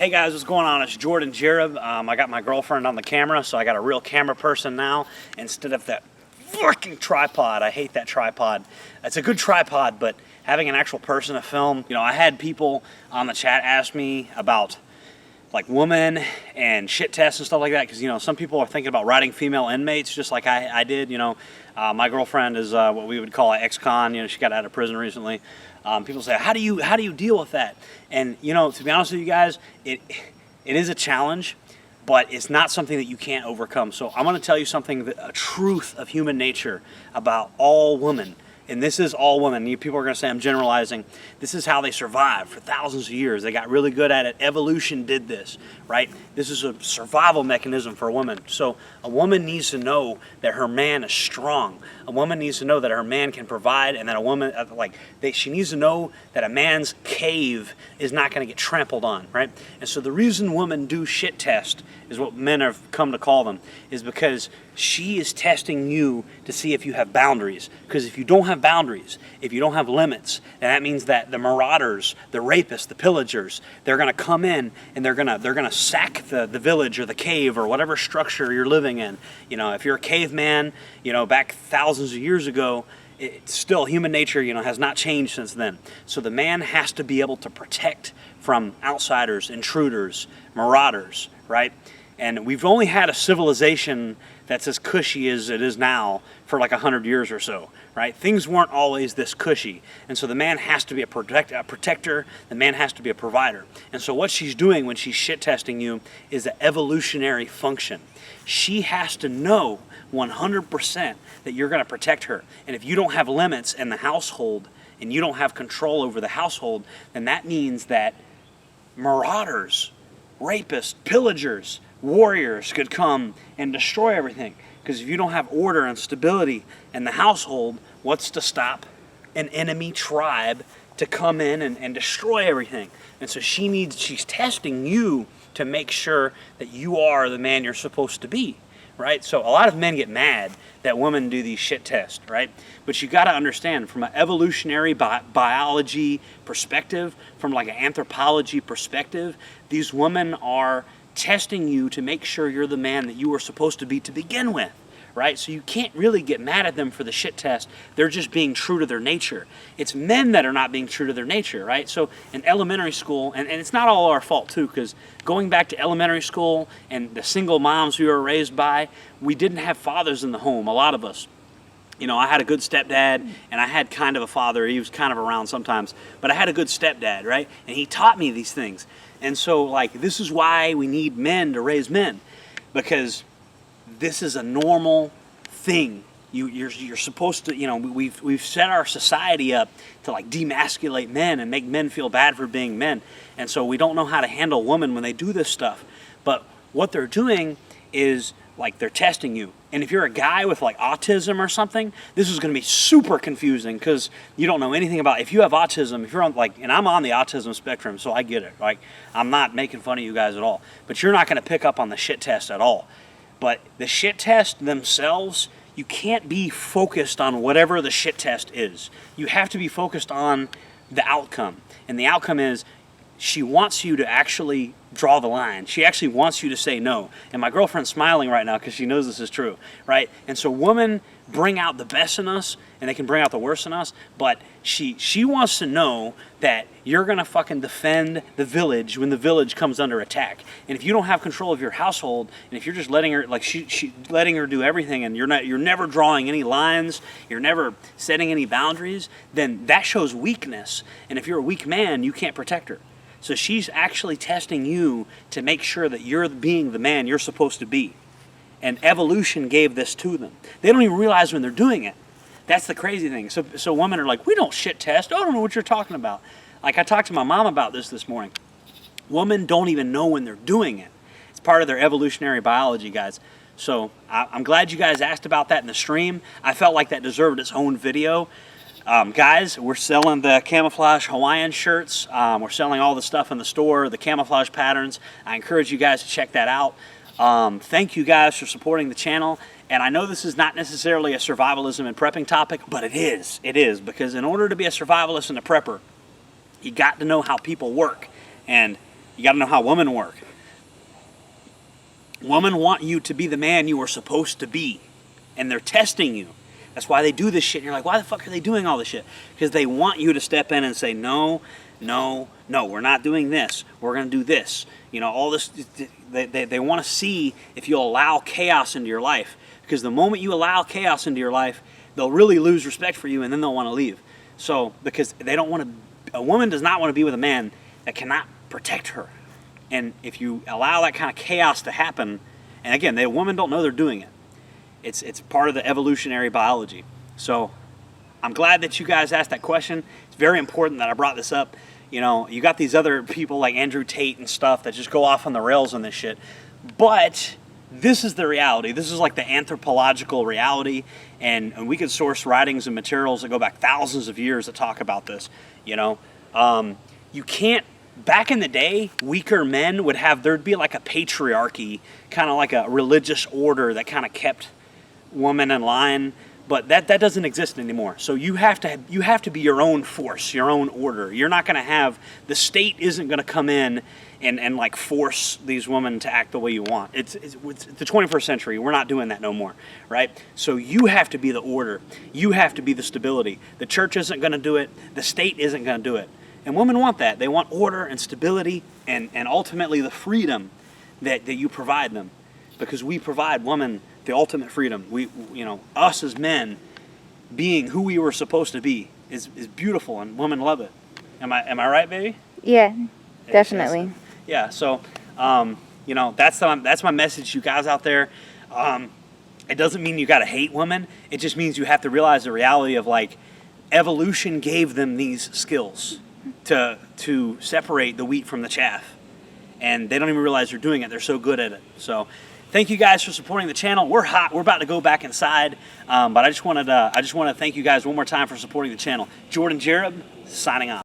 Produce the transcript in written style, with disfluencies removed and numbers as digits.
Hey guys, what's going on? It's Jordan Jareb. I got my girlfriend on the camera, so I got a real camera person now instead of that fucking tripod. I hate that tripod. It's a good tripod, but having an actual person to film, I had people on the chat ask me about like women and shit tests and stuff like that, because some people are thinking about writing female inmates just like I did. My girlfriend is what we would call an ex-con. She got out of prison recently. People say, how do you deal with that? And to be honest with you guys, it is a challenge, but it's not something that you can't overcome. So I'm going to tell you something, a truth of human nature about all women. And this is all women. People are going to say I'm generalizing. This is how they survived for thousands of years. They got really good at it. Evolution did this, right? This is a survival mechanism for a woman. So a woman needs to know that her man is strong. A woman needs to know that her man can provide, and that a woman, she needs to know that a man's cave is not going to get trampled on, right? And so the reason women do shit test, is what men have come to call them, is because she is testing you to see if you have boundaries. Because if you don't have boundaries, if you don't have limits, then that means that the marauders, the rapists, the pillagers, they're going to come in and they're going to sack the village or the cave or whatever structure you're living in. If you're a caveman, back thousands of years ago, it's still human nature, has not changed since then. So the man has to be able to protect from outsiders, intruders, marauders, right? And we've only had a civilization that's as cushy as it is now for like 100 years or so, right? Things weren't always this cushy. And so the man has to be a protector, the man has to be a provider. And so what she's doing when she's shit testing you is an evolutionary function. She has to know 100% that you're going to protect her. And if you don't have limits in the household and you don't have control over the household, then that means that marauders, rapists, pillagers, warriors could come and destroy everything. Because if you don't have order and stability in the household, what's to stop an enemy tribe to come in and destroy everything? And so she's testing you to make sure that you are the man you're supposed to be, right? So a lot of men get mad that women do these shit tests, right? But you got to understand, from an evolutionary biology perspective, from like an anthropology perspective, these women are testing you to make sure you're the man that you were supposed to be to begin with, right? So you can't really get mad at them for the shit test. They're just being true to their nature. It's men that are not being true to their nature, right? So in elementary school, and it's not all our fault too, because going back to elementary school and the single moms we were raised by, we didn't have fathers in the home, a lot of us. I had a good stepdad, and I had kind of a father. He was kind of around sometimes, but I had a good stepdad, right? And he taught me these things. And so, this is why we need men to raise men, because this is a normal thing. You're supposed to, we've set our society up to demasculate men and make men feel bad for being men. And so we don't know how to handle women when they do this stuff. But what they're doing is they're testing you. And if you're a guy with autism or something, this is going to be super confusing, because you don't know anything about, if you have autism, if you're on and I'm on the autism spectrum, so I get it. I'm not making fun of you guys at all, but you're not going to pick up on the shit test at all. But the shit test themselves, you can't be focused on whatever the shit test is. You have to be focused on the outcome. And the outcome is, she wants you to actually draw the line. She actually wants you to say no. And my girlfriend's smiling right now because she knows this is true, right? And so women bring out the best in us, and they can bring out the worst in us, but she wants to know that you're going to fucking defend the village when the village comes under attack. And if you don't have control of your household, and if you're just letting her, she letting her do everything, and you're never drawing any lines, you're never setting any boundaries, then that shows weakness. And if you're a weak man, you can't protect her. So she's actually testing you to make sure that you're being the man you're supposed to be. And evolution gave this to them. They don't even realize when they're doing it. That's the crazy thing. So women are like, we don't shit test. I don't know what you're talking about. I talked to my mom about this morning. Women don't even know when they're doing it. It's part of their evolutionary biology, guys. So I'm glad you guys asked about that in the stream. I felt like that deserved its own video. Guys, we're selling the camouflage Hawaiian shirts. We're selling all the stuff in the store, the camouflage patterns. I encourage you guys to check that out. Thank you guys for supporting the channel. And I know this is not necessarily a survivalism and prepping topic, but it is. It is, because in order to be a survivalist and a prepper, you got to know how people work. And You got to know how women work. Women want you to be the man you are supposed to be, and they're testing you. That's why they do this shit. And you're like, why the fuck are they doing all this shit? Because they want you to step in and say, no, no, no, we're not doing this. We're going to do this. You know, all this. They want to see if you'll allow chaos into your life. Because the moment you allow chaos into your life, they'll really lose respect for you, and then they'll want to leave. So, because they don't want to, a woman does not want to be with a man that cannot protect her. And if you allow that kind of chaos to happen, and again, the women don't know they're doing it. It's part of the evolutionary biology. So I'm glad that you guys asked that question. It's very important that I brought this up. You know, you got these other people like Andrew Tate and stuff that just go off on the rails on this shit. But this is the reality. This is like the anthropological reality. And we could source writings and materials that go back thousands of years that talk about this. You know, you can't. Back in the day, weaker men would have, there'd be like a patriarchy, kind of like a religious order that kind of kept women in line, but that doesn't exist anymore. So you have to be your own force, your own order. You're not going to have, the state isn't going to come in and like force these women to act the way you want. It's the 21st century. We're not doing that no more, right? So you have to be the order. You have to be the stability. The church isn't going to do it. The state isn't going to do it. And women want that. They want order and stability and ultimately the freedom that you provide them. Because we provide women the ultimate freedom. We, you know, us as men being who we were supposed to be is beautiful, and women love it. Am I right, baby? Yeah, definitely. Yeah, so you know, that's my message to you guys out there. It doesn't mean you got to hate women. It just means you have to realize the reality of, like, evolution gave them these skills to separate the wheat from the chaff, and they don't even realize they're doing it. They're so good at it. So thank you guys for supporting the channel. We're hot. We're about to go back inside, but I just want to thank you guys one more time for supporting the channel. Jordan Jareb signing off.